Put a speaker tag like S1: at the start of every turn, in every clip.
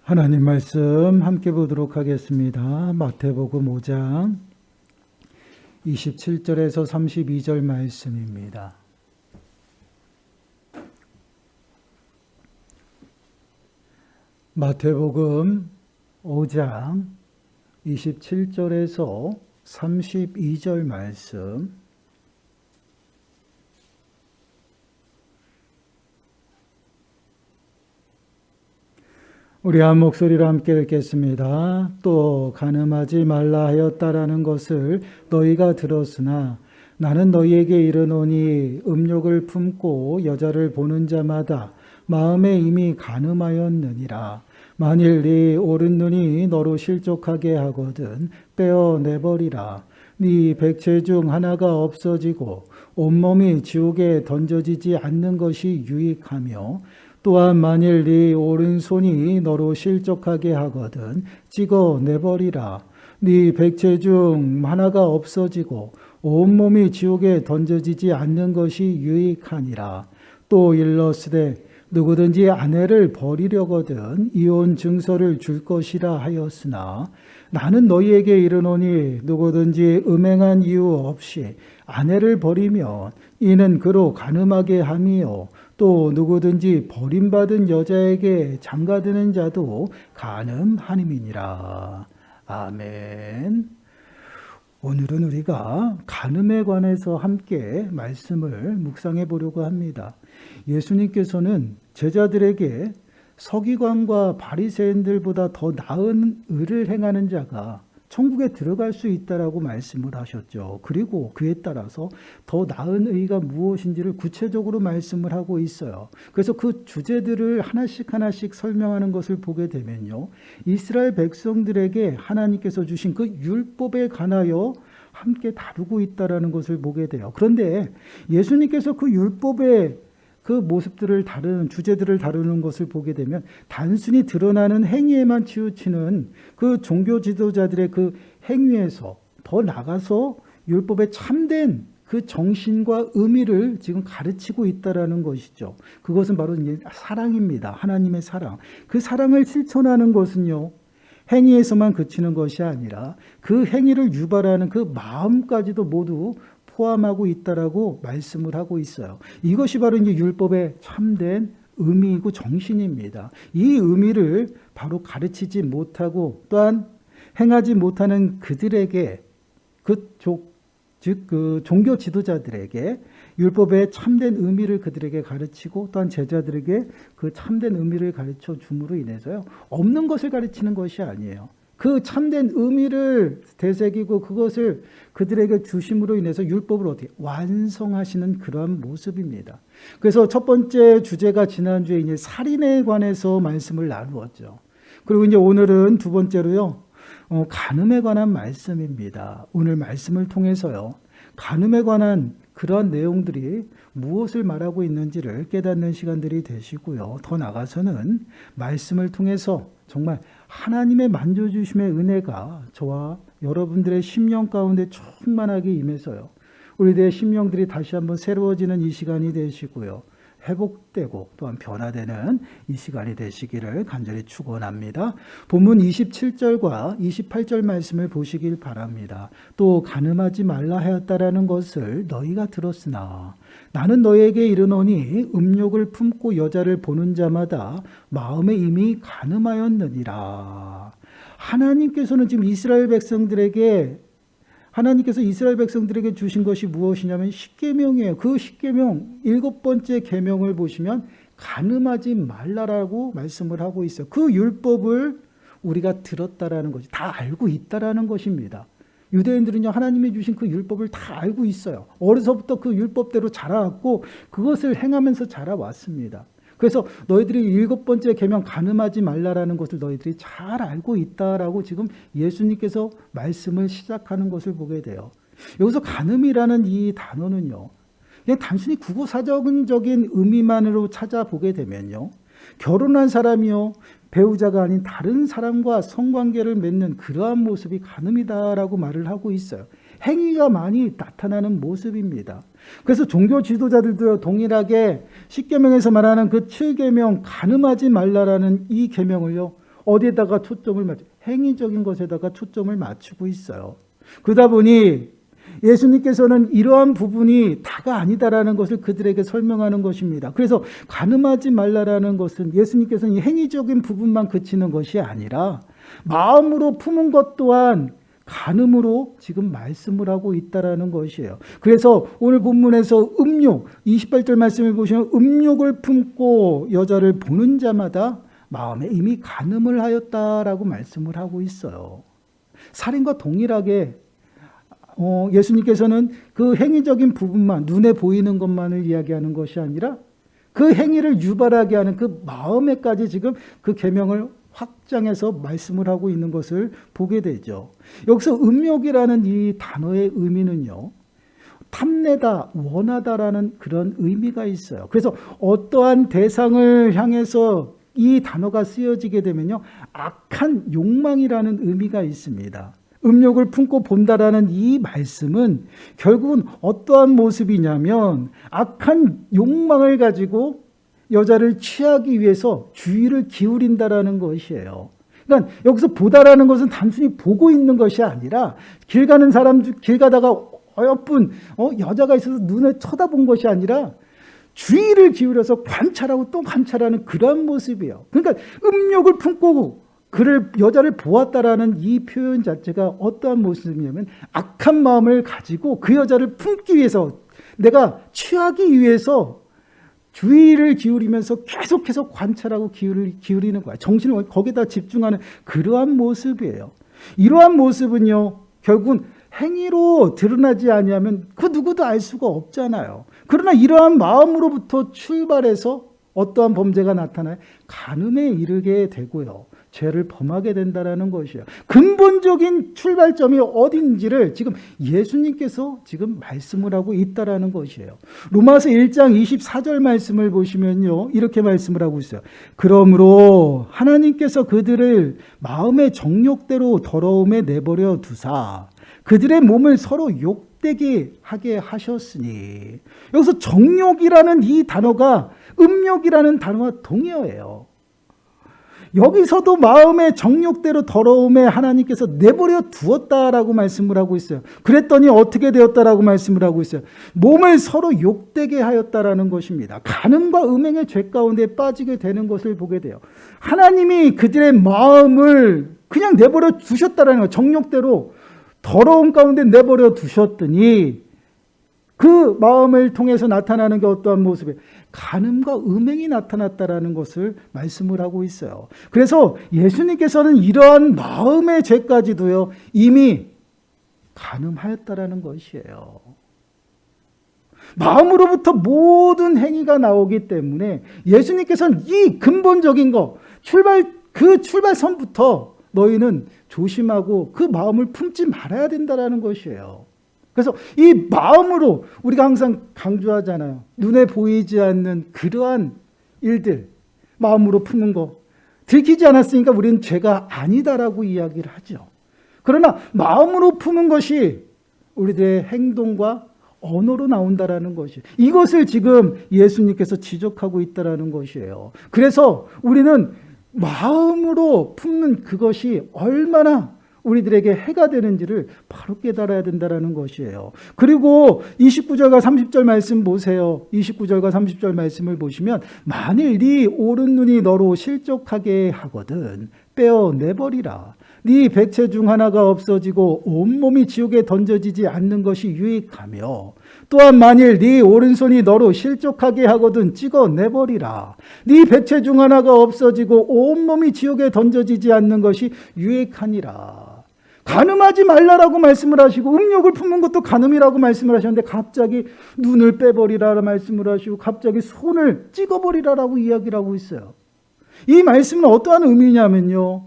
S1: 하나님 말씀 함께 보도록 하겠습니다. 마태복음 5장 27절에서 32절 말씀입니다. 마태복음 5장 27절에서 32절 말씀. 우리 한 목소리로 함께 읽겠습니다. 또 간음하지 말라 하였다라는 것을 너희가 들었으나 나는 너희에게 이르노니 음욕을 품고 여자를 보는 자마다 마음에 이미 간음하였느니라. 만일 네 오른 눈이 너로 실족하게 하거든 빼어내버리라. 네 백체 중 하나가 없어지고 온몸이 지옥에 던져지지 않는 것이 유익하며 또한 만일 네 오른손이 너로 실족하게 하거든 찍어내버리라. 네 백체 중 하나가 없어지고 온몸이 지옥에 던져지지 않는 것이 유익하니라. 또 일러스되 누구든지 아내를 버리려거든 이혼 증서를 줄 것이라 하였으나 나는 너희에게 이르노니 누구든지 음행한 이유 없이 아내를 버리면 이는 그로 간음하게 함이요 또 누구든지 버림받은 여자에게 장가드는 자도 간음함이니라. 아멘. 오늘은 우리가 간음에 관해서 함께 말씀을 묵상해 보려고 합니다. 예수님께서는 제자들에게 서기관과 바리새인들보다 더 나은 의를 행하는 자가 천국에 들어갈 수 있다라고 말씀을 하셨죠. 그리고 그에 따라서 더 나은 의가 무엇인지를 구체적으로 말씀을 하고 있어요. 그래서 그 주제들을 하나씩 설명하는 것을 보게 되면요. 이스라엘 백성들에게 하나님께서 주신 그 율법에 관하여 함께 다루고 있다라는 것을 보게 돼요. 그런데 예수님께서 그 율법의 그 모습들을 다루는 주제들을 다루는 것을 보게 되면 단순히 드러나는 행위에만 치우치는 그 종교 지도자들의 그 행위에서 더 나가서 율법의 참된 그 정신과 의미를 지금 가르치고 있다라는 것이죠. 그것은 바로 이제 사랑입니다. 하나님의 사랑. 그 사랑을 실천하는 것은요. 행위에서만 그치는 것이 아니라 그 행위를 유발하는 그 마음까지도 모두 포함하고 있다라고 말씀을 하고 있어요. 이것이 바로 이제 율법의 참된 의미이고 정신입니다. 이 의미를 바로 가르치지 못하고 또한 행하지 못하는 그들에게 그 종교 지도자들에게 율법의 참된 의미를 그들에게 가르치고 또한 제자들에게 그 참된 의미를 가르쳐 줌으로 인해서요. 없는 것을 가르치는 것이 아니에요. 그 참된 의미를 되새기고 그것을 그들에게 주심으로 인해서 율법을 어떻게 완성하시는 그러한 모습입니다. 그래서 첫 번째 주제가 지난주에 이제 살인에 관해서 말씀을 나누었죠. 그리고 이제 오늘은 두 번째로요. 간음에 관한 말씀입니다. 오늘 말씀을 통해서요. 간음에 관한 그러한 내용들이 무엇을 말하고 있는지를 깨닫는 시간들이 되시고요. 더 나아가서는 말씀을 통해서 정말 하나님의 만져주심의 은혜가 저와 여러분들의 심령 가운데 충만하게 임해서요. 우리들의 심령들이 다시 한번 새로워지는 이 시간이 되시고요. 회복되고 또한 변화되는 이 시간이 되시기를 간절히 축원합니다. 본문 27절과 28절 말씀을 보시길 바랍니다. 또 간음하지 말라 하였다라는 것을 너희가 들었으나 나는 너희에게 이르노니 음욕을 품고 여자를 보는 자마다 마음에 이미 간음하였느니라. 하나님께서는 지금 하나님께서 이스라엘 백성들에게 주신 것이 무엇이냐면 십계명이에요. 그 십계명 7번째 계명을 보시면 간음하지 말라라고 말씀을 하고 있어요. 그 율법을 우리가 들었다라는 것이 다 알고 있다라는 것입니다. 유대인들은요 하나님이 주신 그 율법을 다 알고 있어요. 어려서부터 그 율법대로 자라왔고 그것을 행하면서 자라왔습니다. 그래서 너희들이 7번째 계명 간음하지 말라라는 것을 너희들이 잘 알고 있다라고 지금 예수님께서 말씀을 시작하는 것을 보게 돼요. 여기서 간음이라는 이 단어는요. 그냥 단순히 국어사전적인 의미만으로 찾아보게 되면요. 결혼한 사람이요. 배우자가 아닌 다른 사람과 성관계를 맺는 그러한 모습이 간음이다라고 말을 하고 있어요. 행위가 많이 나타나는 모습입니다. 그래서 종교 지도자들도 동일하게 십계명에서 말하는 그 7계명 간음하지 말라라는 이 계명을요. 어디에다가 초점을 맞추? 행위적인 것에다가 초점을 맞추고 있어요. 그러다 보니 예수님께서는 이러한 부분이 다가 아니다라는 것을 그들에게 설명하는 것입니다. 그래서 간음하지 말라라는 것은 예수님께서는 이 행위적인 부분만 그치는 것이 아니라 마음으로 품은 것 또한 간음으로 지금 말씀을 하고 있다라는 것이에요. 그래서 오늘 본문에서 음욕, 28절 말씀을 보시면 음욕을 품고 여자를 보는 자마다 마음에 이미 간음을 하였다라고 말씀을 하고 있어요. 살인과 동일하게 예수님께서는 그 행위적인 부분만, 눈에 보이는 것만을 이야기하는 것이 아니라 그 행위를 유발하게 하는 그 마음에까지 지금 그 계명을 확장해서 말씀을 하고 있는 것을 보게 되죠. 여기서 음욕이라는 이 단어의 의미는요, 탐내다, 원하다라는 그런 의미가 있어요. 그래서 어떠한 대상을 향해서 이 단어가 쓰여지게 되면요, 악한 욕망이라는 의미가 있습니다. 음욕을 품고 본다라는 이 말씀은 결국은 어떠한 모습이냐면 악한 욕망을 가지고 여자를 취하기 위해서 주의를 기울인다라는 것이에요. 그러니까 여기서 보다라는 것은 단순히 보고 있는 것이 아니라 길 가는 사람, 길 가다가 어여쁜 여자가 있어서 눈에 쳐다본 것이 아니라 주의를 기울여서 관찰하고 또 관찰하는 그런 모습이에요. 그러니까 음욕을 품고 여자를 보았다라는 이 표현 자체가 어떠한 모습이냐면 악한 마음을 가지고 그 여자를 품기 위해서, 내가 취하기 위해서 주의를 기울이면서 계속해서 관찰하고 기울이는 거야. 정신을 거기다 집중하는 그러한 모습이에요. 이러한 모습은요, 결국은 행위로 드러나지 아니하면 그 누구도 알 수가 없잖아요. 그러나 이러한 마음으로부터 출발해서 어떠한 범죄가 나타나요? 간음에 이르게 되고요, 죄를 범하게 된다라는 것이에요. 근본적인 출발점이 어딘지를 지금 예수님께서 지금 말씀을 하고 있다라는 것이에요. 로마서 1장 24절 말씀을 보시면요, 이렇게 말씀을 하고 있어요. 그러므로 하나님께서 그들을 마음의 정욕대로 더러움에 내버려 두사 그들의 몸을 서로 욕되게 하게 하셨으니, 여기서 정욕이라는 이 단어가 음욕이라는 단어와 동의어예요. 여기서도 마음의 정욕대로 더러움에 하나님께서 내버려 두었다라고 말씀을 하고 있어요. 그랬더니 어떻게 되었다라고 말씀을 하고 있어요. 몸을 서로 욕되게 하였다라는 것입니다. 간음과 음행의 죄 가운데 빠지게 되는 것을 보게 돼요. 하나님이 그들의 마음을 그냥 내버려 두셨다라는 거예요. 정욕대로 더러움 가운데 내버려 두셨더니 그 마음을 통해서 나타나는 게 어떠한 모습이에요? 간음과 음행이 나타났다라는 것을 말씀을 하고 있어요. 그래서 예수님께서는 이러한 마음의 죄까지도요, 이미 간음하였다라는 것이에요. 마음으로부터 모든 행위가 나오기 때문에 예수님께서는 이 근본적인 거, 그 출발선부터 너희는 조심하고 그 마음을 품지 말아야 된다라는 것이에요. 그래서 이 마음으로, 우리가 항상 강조하잖아요. 눈에 보이지 않는 그러한 일들, 마음으로 품은 거, 들키지 않았으니까 우리는 죄가 아니다라고 이야기를 하죠. 그러나 마음으로 품은 것이 우리들의 행동과 언어로 나온다라는 것이, 이것을 지금 예수님께서 지적하고 있다라는 것이에요. 그래서 우리는 마음으로 품는 그것이 얼마나 우리들에게 해가 되는지를 바로 깨달아야 된다는 것이에요. 그리고 29절과 30절 말씀 보세요. 29절과 30절 말씀을 보시면, 만일 네 오른 눈이 너로 실족하게 하거든 빼어내버리라. 네 백체 중 하나가 없어지고 온몸이 지옥에 던져지지 않는 것이 유익하며, 또한 만일 네 오른손이 너로 실족하게 하거든 찍어내버리라. 네 백체 중 하나가 없어지고 온몸이 지옥에 던져지지 않는 것이 유익하니라. 간음하지 말라라고 말씀을 하시고, 음욕을 품는 것도 간음이라고 말씀을 하셨는데 갑자기 눈을 빼버리라 말씀을 하시고, 갑자기 손을 찍어버리라라고 이야기를 하고 있어요. 이 말씀은 어떠한 의미냐면요,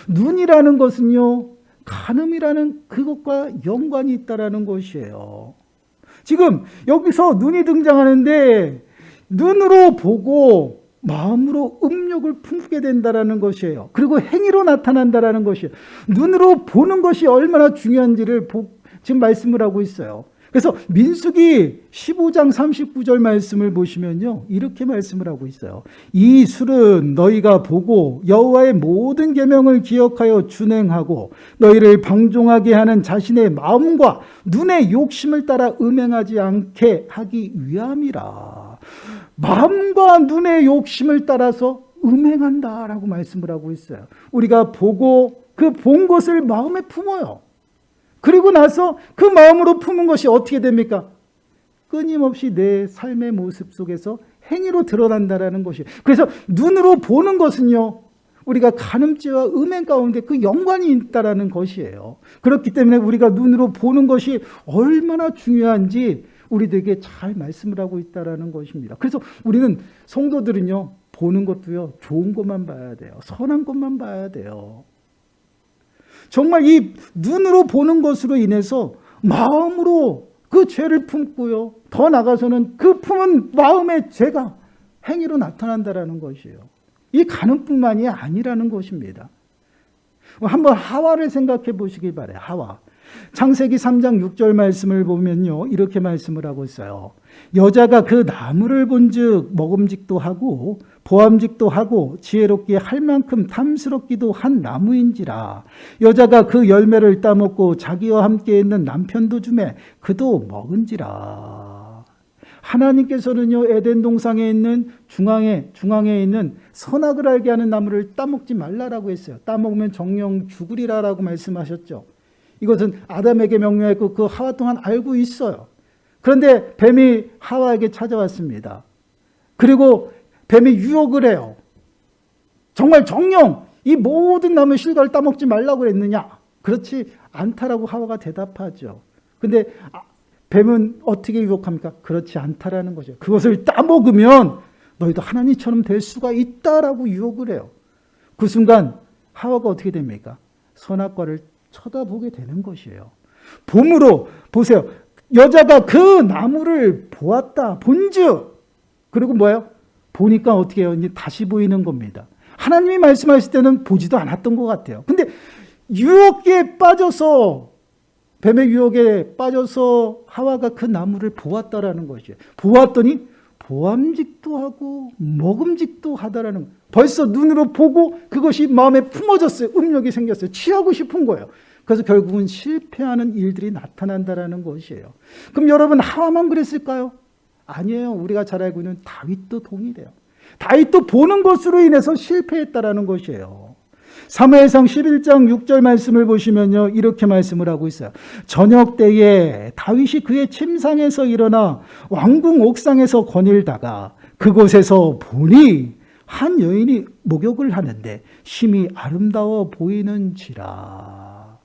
S1: 눈이라는 것은요, 간음이라는 그것과 연관이 있다라는 것이에요. 지금 여기서 눈이 등장하는데, 눈으로 보고 마음으로 음욕을 품게 된다라는 것이에요. 그리고 행위로 나타난다라는 것이에요. 눈으로 보는 것이 얼마나 중요한지를 지금 말씀을 하고 있어요. 그래서 민수기 15장 39절 말씀을 보시면요, 이렇게 말씀을 하고 있어요. 이 술은 너희가 보고 여호와의 모든 계명을 기억하여 준행하고 너희를 방종하게 하는 자신의 마음과 눈의 욕심을 따라 음행하지 않게 하기 위함이라. 마음과 눈의 욕심을 따라서 음행한다라고 말씀을 하고 있어요. 우리가 보고 그 본 것을 마음에 품어요. 그리고 나서 그 마음으로 품은 것이 어떻게 됩니까? 끊임없이 내 삶의 모습 속에서 행위로 드러난다라는 것이에요. 그래서 눈으로 보는 것은요, 우리가 간음죄와 음행 가운데 그 연관이 있다라는 것이에요. 그렇기 때문에 우리가 눈으로 보는 것이 얼마나 중요한지 우리들에게 잘 말씀을 하고 있다라는 것입니다. 그래서 우리는 성도들은요, 보는 것도요, 좋은 것만 봐야 돼요. 선한 것만 봐야 돼요. 정말 이 눈으로 보는 것으로 인해서 마음으로 그 죄를 품고요, 더 나아가서는 그 품은 마음의 죄가 행위로 나타난다라는 것이에요. 이 간음뿐만이 아니라는 것입니다. 한번 하와를 생각해 보시기 바라요. 하와. 창세기 3장 6절 말씀을 보면요, 이렇게 말씀을 하고 있어요. 여자가 그 나무를 본즉 먹음직도 하고 보암직도 하고 지혜롭게 할 만큼 탐스럽기도 한 나무인지라. 여자가 그 열매를 따먹고 자기와 함께 있는 남편도 주매 그도 먹은지라. 하나님께서는요, 에덴 동산에 있는 중앙에 있는 선악을 알게 하는 나무를 따먹지 말라라고 했어요. 따먹으면 정령 죽으리라라고 말씀하셨죠. 이것은 아담에게 명령했고 그 하와 또한 알고 있어요. 그런데 뱀이 하와에게 찾아왔습니다. 그리고 뱀이 유혹을 해요. 정말 정령 이 모든 나무 실과를 따먹지 말라고 했느냐? 그렇지 않다라고 하와가 대답하죠. 근데 뱀은 어떻게 유혹합니까? 그렇지 않다라는 거죠. 그것을 따먹으면 너희도 하나님처럼 될 수가 있다라고 유혹을 해요. 그 순간 하와가 어떻게 됩니까? 선악과를 쳐다보게 되는 것이에요. 봄으로 보세요. 여자가 그 나무를 보았다. 본즉. 그리고 뭐예요? 보니까 어떻게 해요? 이제 다시 보이는 겁니다. 하나님이 말씀하실 때는 보지도 않았던 것 같아요. 근데 유혹에 빠져서, 뱀의 유혹에 빠져서 하와가 그 나무를 보았다라는 것이에요. 보았더니 보암직도 하고 먹음직도 하다라는 거예요. 벌써 눈으로 보고 그것이 마음에 품어졌어요. 음욕이 생겼어요. 취하고 싶은 거예요. 그래서 결국은 실패하는 일들이 나타난다라는 것이에요. 그럼 여러분, 하와만 그랬을까요? 아니에요. 우리가 잘 알고 있는 다윗도 동일해요. 다윗도 보는 것으로 인해서 실패했다라는 것이에요. 사무엘상 11장 6절 말씀을 보시면요, 이렇게 말씀을 하고 있어요. 저녁 때에 다윗이 그의 침상에서 일어나 왕궁 옥상에서 거닐다가 그곳에서 보니 한 여인이 목욕을 하는데 심히 아름다워 보이는지라.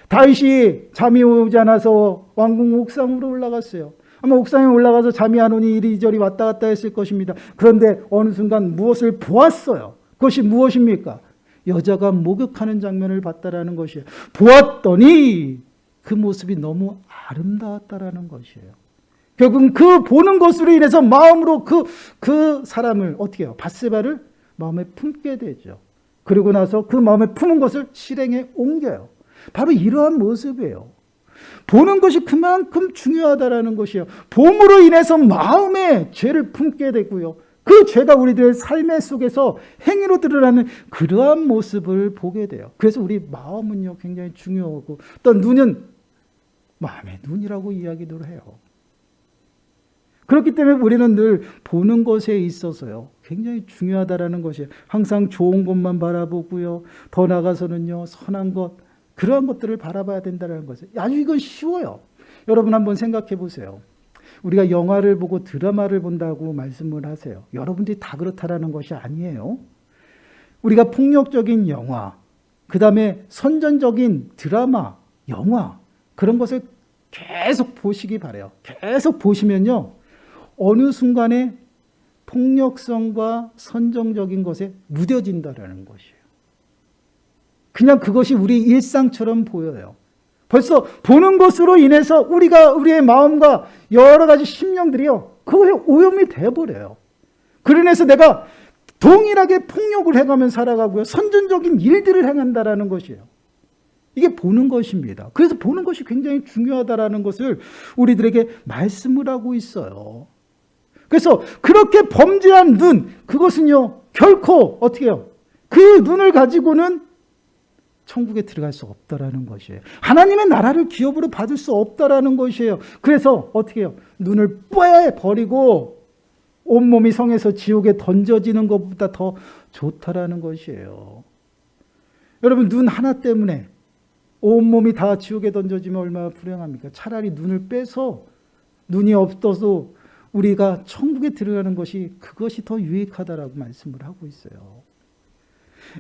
S1: 다윗이 잠이 오지 않아서 왕궁 옥상으로 올라갔어요. 아마 옥상에 올라가서 잠이 안 오니 이리저리 왔다 갔다 했을 것입니다. 그런데 어느 순간 무엇을 보았어요. 그것이 무엇입니까? 여자가 목욕하는 장면을 봤다라는 것이에요. 보았더니 그 모습이 너무 아름다웠다라는 것이에요. 결국은 그 보는 것으로 인해서 마음으로 그 사람을 어떻게 해요? 밧세바를 마음에 품게 되죠. 그리고 나서 그 마음에 품은 것을 실행에 옮겨요. 바로 이러한 모습이에요. 보는 것이 그만큼 중요하다라는 것이에요. 봄으로 인해서 마음에 죄를 품게 되고요. 그 죄가 우리들의 삶의 속에서 행위로 드러나는 그러한 모습을 보게 돼요. 그래서 우리 마음은요, 굉장히 중요하고, 또 눈은 마음의 눈이라고 이야기도 해요. 그렇기 때문에 우리는 늘 보는 것에 있어서요, 굉장히 중요하다라는 것이에요. 항상 좋은 것만 바라보고요, 더 나아가서는요, 선한 것, 그러한 것들을 바라봐야 된다는 것이에요. 아주 이건 쉬워요. 여러분 한번 생각해 보세요. 우리가 영화를 보고 드라마를 본다고 말씀을 하세요. 여러분들이 다 그렇다라는 것이 아니에요. 우리가 폭력적인 영화, 그 다음에 선전적인 드라마, 영화, 그런 것을 계속 보시기 바라요. 계속 보시면요, 어느 순간에 폭력성과 선정적인 것에 무뎌진다라는 것이에요. 그냥 그것이 우리 일상처럼 보여요. 벌써 보는 것으로 인해서 우리의 마음과 여러 가지 심령들이요, 그거에 오염이 되어버려요. 그러면서 내가 동일하게 폭력을 해가면 살아가고요, 선전적인 일들을 행한다라는 것이에요. 이게 보는 것입니다. 그래서 보는 것이 굉장히 중요하다라는 것을 우리들에게 말씀을 하고 있어요. 그래서 그렇게 범죄한 눈, 그것은요, 결코 어떻게 해요? 그 눈을 가지고는 천국에 들어갈 수 없다라는 것이에요. 하나님의 나라를 기업으로 받을 수 없다라는 것이에요. 그래서 어떻게 해요? 눈을 빼버리고 온몸이 성에서 지옥에 던져지는 것보다 더 좋다라는 것이에요. 여러분, 눈 하나 때문에 온몸이 다 지옥에 던져지면 얼마나 불행합니까? 차라리 눈을 빼서 눈이 없어도 우리가 천국에 들어가는 것이 그것이 더 유익하다라고 말씀을 하고 있어요.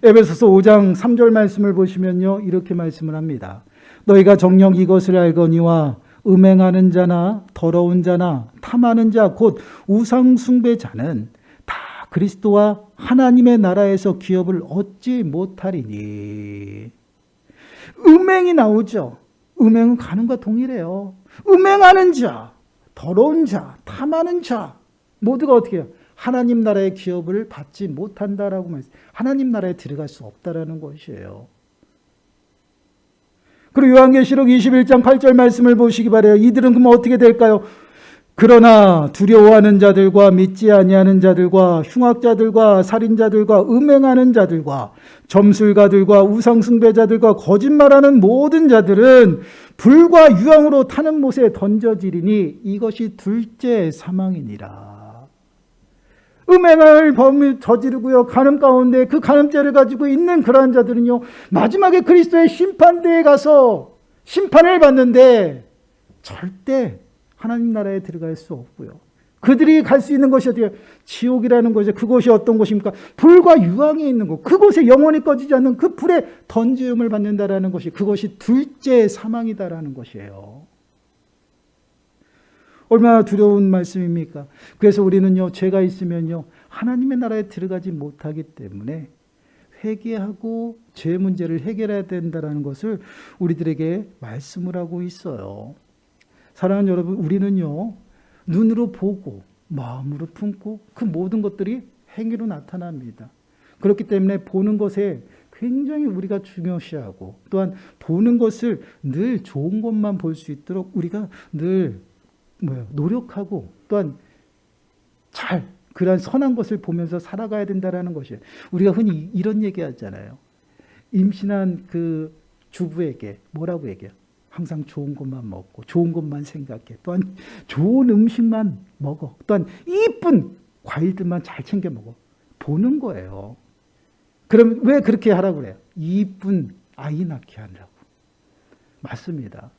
S1: 에베소서 5장 3절 말씀을 보시면요, 이렇게 말씀을 합니다. 너희가 정녕 이것을 알거니와 음행하는 자나 더러운 자나 탐하는 자 곧 우상 숭배자는 다 그리스도와 하나님의 나라에서 기업을 얻지 못하리니. 음행이 나오죠. 음행은 간음과 동일해요. 음행하는 자, 더러운 자, 탐하는 자 모두가 어떻게 해요? 하나님 나라의 기업을 받지 못한다라고 말했어요. 하나님 나라에 들어갈 수 없다라는 것이에요. 그리고 요한계시록 21장 8절 말씀을 보시기 바라요. 이들은 그럼 어떻게 될까요? 그러나 두려워하는 자들과 믿지 아니하는 자들과 흉악자들과 살인자들과 음행하는 자들과 점술가들과 우상숭배자들과 거짓말하는 모든 자들은 불과 유황으로 타는 못에 던져지리니 이것이 둘째 사망이니라. 음행을 저지르고요, 간음 가운데 그 간음죄를 가지고 있는 그러한 자들은요, 마지막에 그리스도의 심판대에 가서 심판을 받는데 절대 하나님 나라에 들어갈 수 없고요. 그들이 갈 수 있는 것이 어디예요? 지옥이라는 것이죠. 그곳이 어떤 곳입니까? 불과 유황이 있는 곳. 그곳에 영원히 꺼지지 않는 그 불에 던짐을 받는다라는 것이, 그것이 둘째 사망이다라는 것이에요. 얼마나 두려운 말씀입니까? 그래서 우리는요, 죄가 있으면요, 하나님의 나라에 들어가지 못하기 때문에 회개하고 죄 문제를 해결해야 된다는 것을 우리들에게 말씀을 하고 있어요. 사랑하는 여러분, 우리는요, 눈으로 보고 마음으로 품고 그 모든 것들이 행위로 나타납니다. 그렇기 때문에 보는 것에 굉장히 우리가 중요시하고, 또한 보는 것을 늘 좋은 것만 볼 수 있도록 우리가 늘 노력하고, 또한 잘 그러한 선한 것을 보면서 살아가야 된다는 것이에요. 우리가 흔히 이런 얘기 하잖아요. 임신한 그 주부에게 뭐라고 얘기해요? 항상 좋은 것만 먹고 좋은 것만 생각해. 또한 좋은 음식만 먹어. 또한 이쁜 과일들만 잘 챙겨 먹어. 보는 거예요. 그럼 왜 그렇게 하라고 그래요? 이쁜 아이 낳게 하려고. 맞습니다.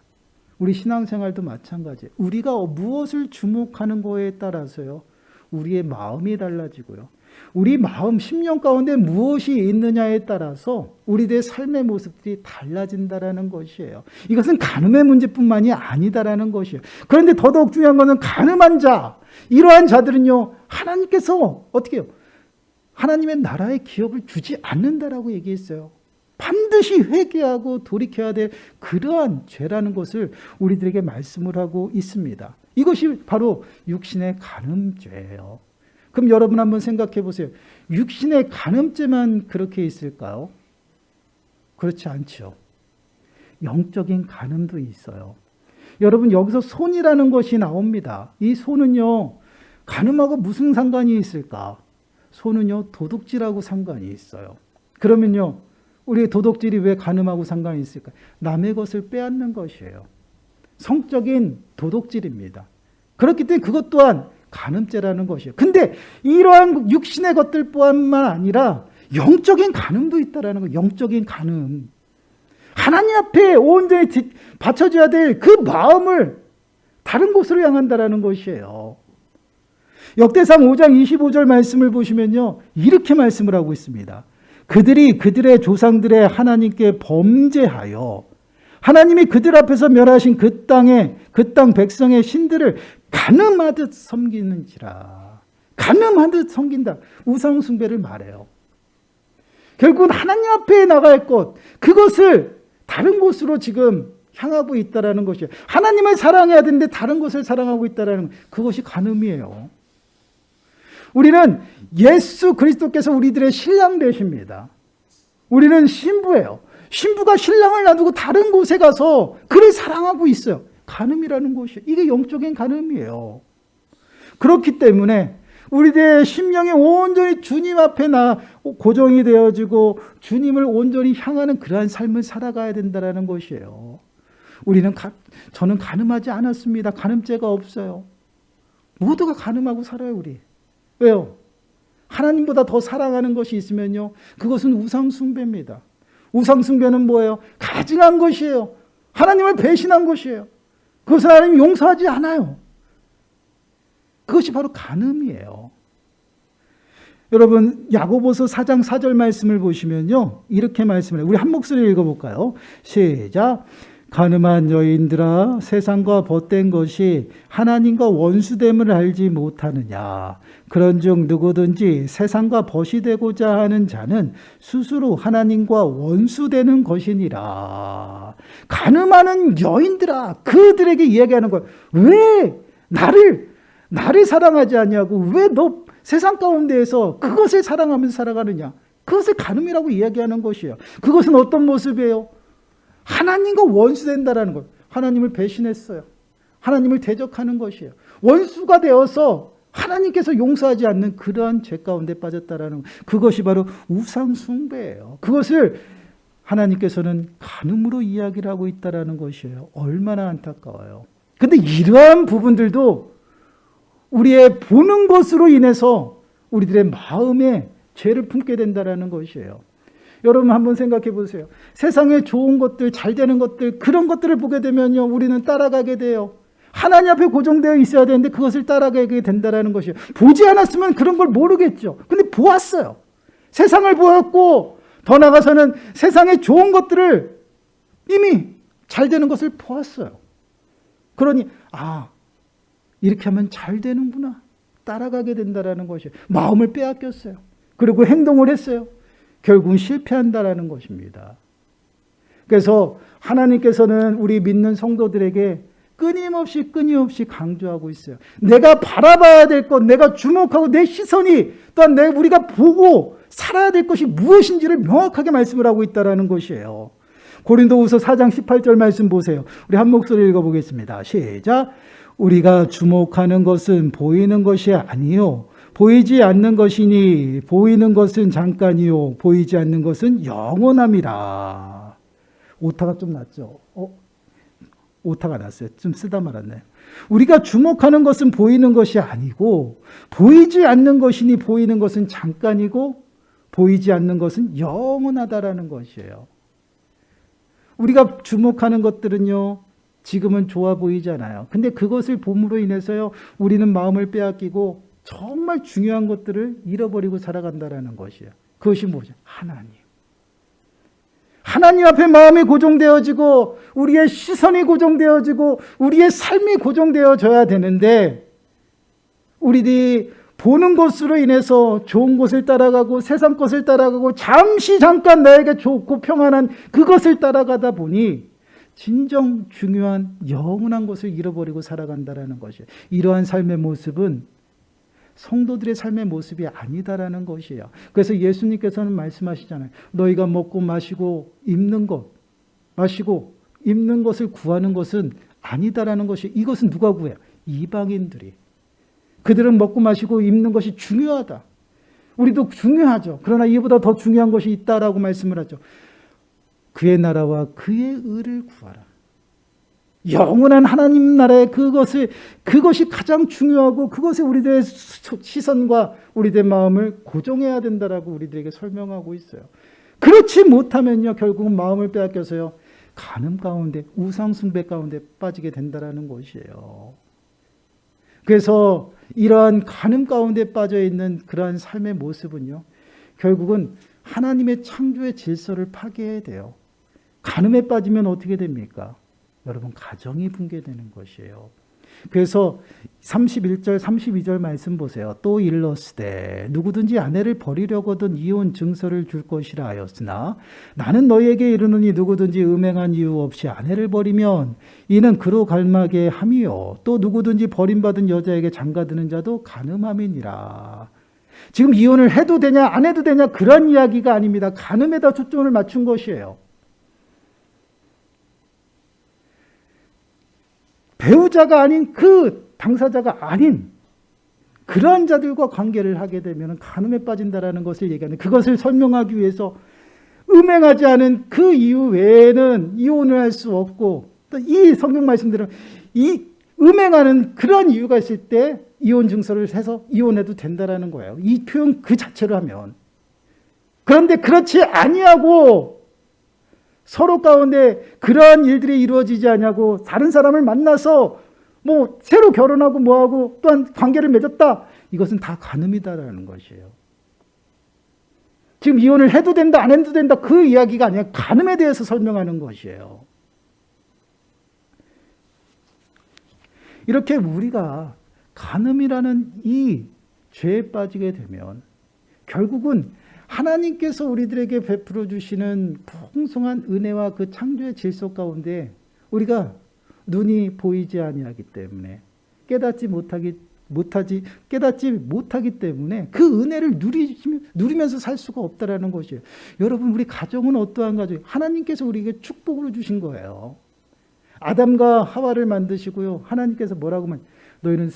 S1: 우리 신앙생활도 마찬가지예요. 우리가 무엇을 주목하는 거에 따라서요, 우리의 마음이 달라지고요. 우리 마음, 심령 가운데 무엇이 있느냐에 따라서 우리들의 삶의 모습들이 달라진다라는 것이에요. 이것은 간음의 문제뿐만이 아니다라는 것이에요. 그런데 더더욱 중요한 것은 간음한 자, 이러한 자들은요, 하나님께서 어떻게 해요? 하나님의 나라의 기업을 주지 않는다라고 얘기했어요. 반드시 회개하고 돌이켜야 될 그러한 죄라는 것을 우리들에게 말씀을 하고 있습니다. 이것이 바로 육신의 간음죄예요. 그럼 여러분 한번 생각해 보세요. 육신의 간음죄만 그렇게 있을까요? 그렇지 않죠. 영적인 간음도 있어요. 여러분, 여기서 손이라는 것이 나옵니다. 이 손은요, 간음하고 무슨 상관이 있을까? 손은요, 도둑질하고 상관이 있어요. 그러면요, 우리 도둑질이 왜 간음하고 상관이 있을까? 남의 것을 빼앗는 것이에요. 성적인 도둑질입니다. 그렇기 때문에 그것 또한 간음죄라는 것이에요. 근데 이러한 육신의 것들뿐만 아니라 영적인 간음도 있다라는 거예요. 영적인 간음. 하나님 앞에 온전히 바쳐줘야 될 그 마음을 다른 곳으로 향한다라는 것이에요. 역대상 5장 25절 말씀을 보시면요, 이렇게 말씀을 하고 있습니다. 그들이 그들의 조상들의 하나님께 범죄하여 하나님이 그들 앞에서 멸하신 그 땅 백성의 신들을 간음하듯 섬기는지라. 간음하듯 섬긴다. 우상 숭배를 말해요. 결국은 하나님 앞에 나갈 것, 그것을 다른 곳으로 지금 향하고 있다는 것이에요. 하나님을 사랑해야 되는데 다른 것을 사랑하고 있다는 그것이 간음이에요. 우리는 예수 그리스도께서 우리들의 신랑 되십니다. 우리는 신부예요. 신부가 신랑을 놔두고 다른 곳에 가서 그를 사랑하고 있어요. 간음이라는 것이 이게 영적인 간음이에요. 그렇기 때문에 우리들의 심령이 온전히 주님 앞에 고정이 되어지고 주님을 온전히 향하는 그러한 삶을 살아가야 된다는 것이에요. 저는 간음하지 않았습니다. 간음죄가 없어요. 모두가 간음하고 살아요, 우리. 왜요? 하나님보다 더 사랑하는 것이 있으면요, 그것은 우상숭배입니다. 우상숭배는 뭐예요? 가증한 것이에요. 하나님을 배신한 것이에요. 그것을 하나님 용서하지 않아요. 그것이 바로 간음이에요. 여러분, 야고보서 4장 4절 말씀을 보시면요, 이렇게 말씀을 해요. 우리 한 목소리 읽어볼까요? 시작. 간음한 여인들아, 세상과 벗된 것이 하나님과 원수됨을 알지 못하느냐. 그런즉 누구든지 세상과 벗이 되고자 하는 자는 스스로 하나님과 원수되는 것이니라. 간음하는 여인들아, 그들에게 이야기하는 거예요. 왜 나를 사랑하지 않냐고, 왜 너 세상 가운데에서 그것을 사랑하면서 살아가느냐. 그것을 간음이라고 이야기하는 것이에요. 그것은 어떤 모습이에요? 하나님과 원수된다라는 것. 하나님을 배신했어요. 하나님을 대적하는 것이에요. 원수가 되어서 하나님께서 용서하지 않는 그러한 죄 가운데 빠졌다라는 것. 그것이 바로 우상숭배예요. 그것을 하나님께서는 간음으로 이야기를 하고 있다라는 것이에요. 얼마나 안타까워요. 근데 이러한 부분들도 우리의 보는 것으로 인해서 우리들의 마음에 죄를 품게 된다라는 것이에요. 여러분 한번 생각해 보세요. 세상에 좋은 것들, 잘 되는 것들, 그런 것들을 보게 되면요, 우리는 따라가게 돼요. 하나님 앞에 고정되어 있어야 되는데 그것을 따라가게 된다라는 것이에요. 보지 않았으면 그런 걸 모르겠죠. 근데 보았어요. 세상을 보았고, 더 나아가서는 세상에 좋은 것들을 이미 잘 되는 것을 보았어요. 그러니 이렇게 하면 잘 되는구나. 따라가게 된다라는 것이에요. 마음을 빼앗겼어요. 그리고 행동을 했어요. 결국은 실패한다라는 것입니다. 그래서 하나님께서는 우리 믿는 성도들에게 끊임없이 강조하고 있어요. 내가 바라봐야 될 것, 내가 주목하고 내 시선이 또한 우리가 보고 살아야 될 것이 무엇인지를 명확하게 말씀을 하고 있다는 것이에요. 고린도후서 4장 18절 말씀 보세요. 우리 한 목소리 읽어보겠습니다. 시작. 우리가 주목하는 것은 보이는 것이 아니요 보이지 않는 것이니 보이는 것은 잠깐이요 보이지 않는 것은 영원함이라. 오타가 좀 났죠? 오타가 났어요. 좀 쓰다 말았네요. 우리가 주목하는 것은 보이는 것이 아니고 보이지 않는 것이니 보이는 것은 잠깐이고 보이지 않는 것은 영원하다라는 것이에요. 우리가 주목하는 것들은요, 지금은 좋아 보이잖아요. 근데 그것을 봄으로 인해서요, 우리는 마음을 빼앗기고 정말 중요한 것들을 잃어버리고 살아간다라는 것이에요. 그것이 뭐죠? 하나님 앞에 마음이 고정되어지고 우리의 시선이 고정되어지고 우리의 삶이 고정되어져야 되는데, 우리들이 보는 것으로 인해서 좋은 것을 따라가고 세상 것을 따라가고 잠깐 나에게 좋고 평안한 그것을 따라가다 보니 진정 중요한 영원한 것을 잃어버리고 살아간다라는 것이에요. 이러한 삶의 모습은 성도들의 삶의 모습이 아니다라는 것이에요. 그래서 예수님께서는 말씀하시잖아요. 너희가 먹고 마시고 입는 것을 구하는 것은 아니다라는 것이, 이것은 누가 구해요? 이방인들이. 그들은 먹고 마시고 입는 것이 중요하다. 우리도 중요하죠. 그러나 이보다 더 중요한 것이 있다라고 말씀을 하죠. 그의 나라와 그의 의를 구하라. 영원한 하나님 나라의 그것이 가장 중요하고 그것에 우리들의 시선과 우리들의 마음을 고정해야 된다라고 우리들에게 설명하고 있어요. 그렇지 못하면요, 결국은 마음을 빼앗겨서요, 간음 가운데, 우상숭배 가운데 빠지게 된다라는 것이에요. 그래서 이러한 간음 가운데 빠져 있는 그러한 삶의 모습은요, 결국은 하나님의 창조의 질서를 파괴해야 돼요. 간음에 빠지면 어떻게 됩니까? 여러분, 가정이 붕괴되는 것이에요. 그래서 31절, 32절 말씀 보세요. 또 일렀으되 누구든지 아내를 버리려거든 이혼 증서를 줄 것이라 하였으나 나는 너희에게 이르노니 누구든지 음행한 이유 없이 아내를 버리면 이는 그로 갈망하게 함이요 또 누구든지 버림받은 여자에게 장가드는 자도 간음함이니라. 지금 이혼을 해도 되냐 안 해도 되냐 그런 이야기가 아닙니다. 간음에다 초점을 맞춘 것이에요. 배우자가 아닌 그 당사자가 아닌 그러한 자들과 관계를 하게 되면 간음에 빠진다라는 것을 얘기하는, 그것을 설명하기 위해서 음행하지 않은 그 이유 외에는 이혼을 할 수 없고, 또 이 성경 말씀대로 이 음행하는 그런 이유가 있을 때 이혼 증서를 해서 이혼해도 된다라는 거예요. 이 표현 그 자체로 하면. 그런데 그렇지 아니하고 서로 가운데 그러한 일들이 이루어지지 않냐고 다른 사람을 만나서 뭐 새로 결혼하고 뭐하고 또한 관계를 맺었다. 이것은 다 간음이다라는 것이에요. 지금 이혼을 해도 된다 안 해도 된다 그 이야기가 아니라 간음에 대해서 설명하는 것이에요. 이렇게 우리가 간음이라는 이 죄에 빠지게 되면 결국은 하나님께서 우리들에게 베풀어 주시는 풍성한 은혜와 그 창조의 질서 가운데 우리가 눈이 보이지 아니하기 때문에 깨닫지 못하기 때문에 그 은혜를 누리면서 살 수가 없다라는 것이에요. 여러분, 우리 가정은 어떠한 가정? 하나님께서 우리에게 축복으로 주신 거예요. 아담과 하와를 만드시고요. 하나님께서 뭐라고 하면 너희는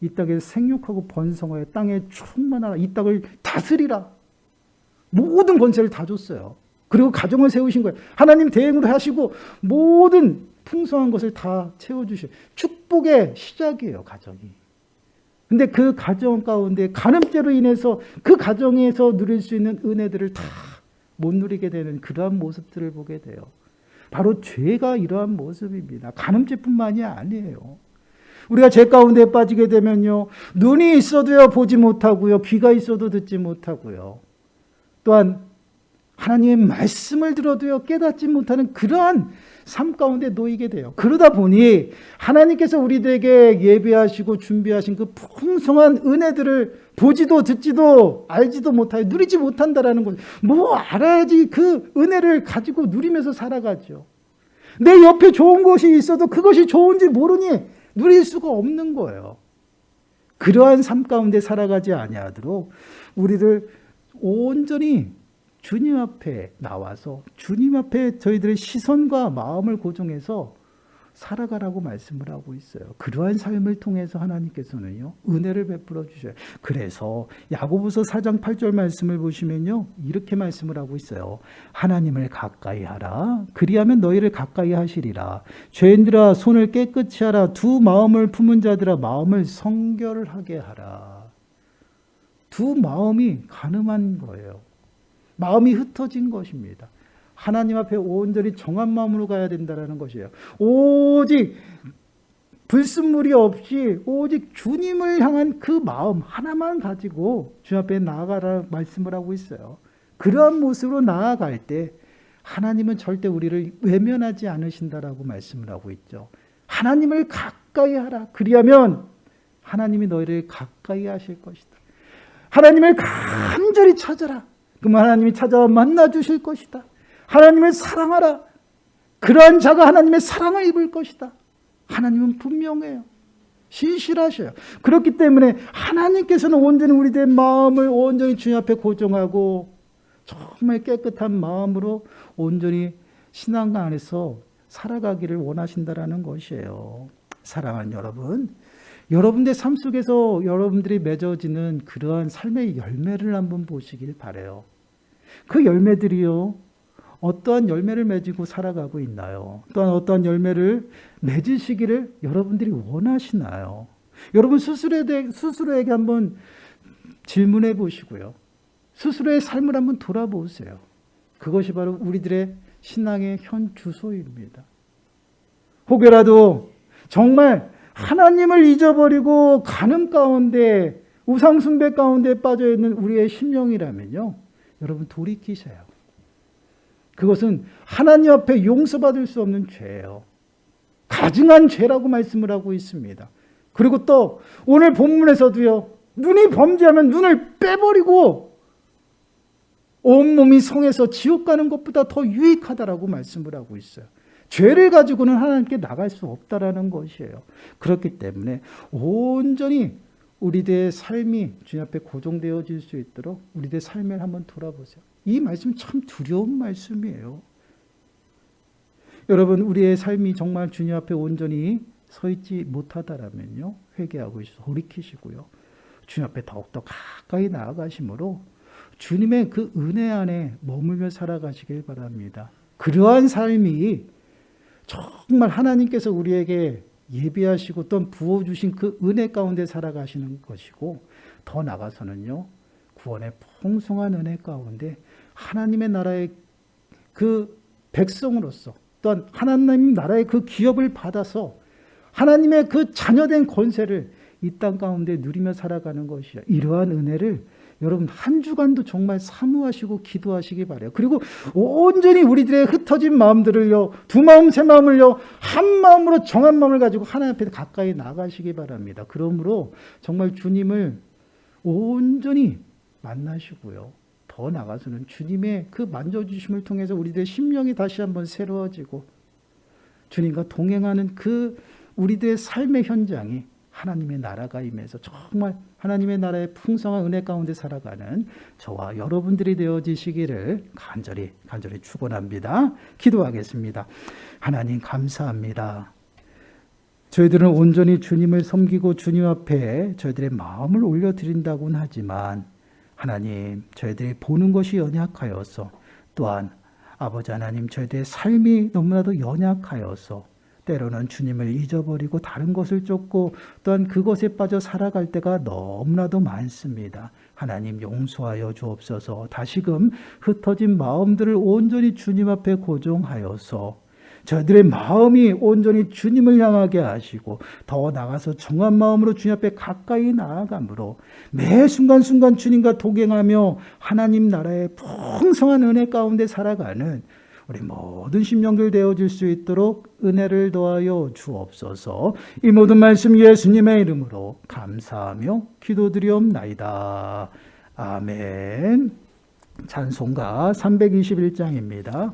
S1: 이 땅에 생육하고 번성하여 땅에 충만하라. 이 땅을 다스리라. 모든 권세를 다 줬어요. 그리고 가정을 세우신 거예요. 하나님 대행으로 하시고 모든 풍성한 것을 다 채워주셔요. 축복의 시작이에요, 가정이. 근데 그 가정 가운데 간음죄로 인해서 그 가정에서 누릴 수 있는 은혜들을 다 못 누리게 되는 그러한 모습들을 보게 돼요. 바로 죄가 이러한 모습입니다. 간음죄뿐만이 아니에요. 우리가 죄 가운데 빠지게 되면요, 눈이 있어도요 보지 못하고요, 귀가 있어도 듣지 못하고요, 또한 하나님의 말씀을 들어도요 깨닫지 못하는 그러한 삶 가운데 놓이게 돼요. 그러다 보니 하나님께서 우리들에게 예배하시고 준비하신 그 풍성한 은혜들을 보지도 듣지도 알지도 못하여 누리지 못한다라는 거죠. 뭐 알아야지 그 은혜를 가지고 누리면서 살아가죠. 내 옆에 좋은 것이 있어도 그것이 좋은지 모르니 누릴 수가 없는 거예요. 그러한 삶 가운데 살아가지 아니하도록 우리를 온전히 주님 앞에 나와서 주님 앞에 저희들의 시선과 마음을 고정해서 살아가라고 말씀을 하고 있어요. 그러한 삶을 통해서 하나님께서는요 은혜를 베풀어 주셔요. 그래서 야고보서 4장 8절 말씀을 보시면요 이렇게 말씀을 하고 있어요. 하나님을 가까이 하라. 그리하면 너희를 가까이 하시리라. 죄인들아 손을 깨끗이 하라. 두 마음을 품은 자들아 마음을 성결하게 하라. 두 마음이 간음한 거예요. 마음이 흩어진 것입니다. 하나님 앞에 온전히 정한 마음으로 가야 된다는 것이에요. 오직 불순물이 없이 오직 주님을 향한 그 마음 하나만 가지고 주님 앞에 나아가라 말씀을 하고 있어요. 그러한 모습으로 나아갈 때 하나님은 절대 우리를 외면하지 않으신다라고 말씀을 하고 있죠. 하나님을 가까이 하라. 그리하면 하나님이 너희를 가까이 하실 것이다. 하나님을 간절히 찾아라. 그럼 하나님이 찾아와 만나 주실 것이다. 하나님을 사랑하라. 그러한 자가 하나님의 사랑을 입을 것이다. 하나님은 분명해요. 신실하셔요. 그렇기 때문에 하나님께서는 온전히 우리들의 마음을 온전히 주님 앞에 고정하고 정말 깨끗한 마음으로 온전히 신앙 안에서 살아가기를 원하신다라는 것이에요. 사랑하는 여러분, 여러분들의 삶 속에서 여러분들이 맺어지는 그러한 삶의 열매를 한번 보시길 바라요. 그 열매들이요, 어떠한 열매를 맺고 살아가고 있나요? 또한 어떠한 열매를 맺으시기를 여러분들이 원하시나요? 여러분 스스로에게 한번 질문해 보시고요. 스스로의 삶을 한번 돌아보세요. 그것이 바로 우리들의 신앙의 현 주소입니다. 혹여라도 정말 하나님을 잊어버리고 간음 가운데 우상 숭배 가운데 빠져 있는 우리의 심령이라면요, 여러분 돌이키세요. 그것은 하나님 앞에 용서받을 수 없는 죄예요. 가증한 죄라고 말씀을 하고 있습니다. 그리고 또 오늘 본문에서도요, 눈이 범죄하면 눈을 빼버리고 온몸이 성에서 지옥 가는 것보다 더 유익하다라고 말씀을 하고 있어요. 죄를 가지고는 하나님께 나갈 수 없다라는 것이에요. 그렇기 때문에 온전히 우리들의 삶이 주님 앞에 고정되어질 수 있도록 우리들의 삶을 한번 돌아보세요. 이 말씀 참 두려운 말씀이에요. 여러분, 우리의 삶이 정말 주님 앞에 온전히 서 있지 못하다라면요, 회개하고 돌이키시고요, 주님 앞에 더욱더 가까이 나아가심으로 주님의 그 은혜 안에 머물며 살아가시길 바랍니다. 그러한 삶이 정말 하나님께서 우리에게 예비하시고 또 부어주신 그 은혜 가운데 살아가시는 것이고, 더 나아가서는요, 구원의 풍성한 은혜 가운데 하나님의 나라의 그 백성으로서 또한 하나님 나라의 그 기업을 받아서 하나님의 그 자녀된 권세를 이 땅 가운데 누리며 살아가는 것이야. 이러한 은혜를 여러분 한 주간도 정말 사모하시고 기도하시기 바라요. 그리고 온전히 우리들의 흩어진 마음들을요, 두 마음 세 마음을요, 한 마음으로 정한 마음을 가지고 하나님 앞에 가까이 나가시기 바랍니다. 그러므로 정말 주님을 온전히 만나시고요, 더 나아가서는 주님의 그 만져주심을 통해서 우리들의 심령이 다시 한번 새로워지고 주님과 동행하는 그 우리들의 삶의 현장이 하나님의 나라가 임해서 정말 하나님의 나라의 풍성한 은혜 가운데 살아가는 저와 여러분들이 되어지시기를 간절히 축원합니다. 기도하겠습니다. 하나님 감사합니다. 저희들은 온전히 주님을 섬기고 주님 앞에 저희들의 마음을 올려드린다고는 하지만 하나님, 저희들이 보는 것이 연약하여서, 또한 아버지 하나님, 저희들의 삶이 너무나도 연약하여서 때로는 주님을 잊어버리고 다른 것을 쫓고 또한 그것에 빠져 살아갈 때가 너무나도 많습니다. 하나님 용서하여 주옵소서. 다시금 흩어진 마음들을 온전히 주님 앞에 고정하여서 저희들의 마음이 온전히 주님을 향하게 하시고 더 나아가서 정한 마음으로 주님 앞에 가까이 나아감으로 매 순간순간 주님과 동행하며 하나님 나라의 풍성한 은혜 가운데 살아가는 우리 모든 심령들 되어질 수 있도록 은혜를 더하여 주옵소서. 이 모든 말씀 예수님의 이름으로 감사하며 기도드리옵나이다. 아멘. 찬송가 321장입니다.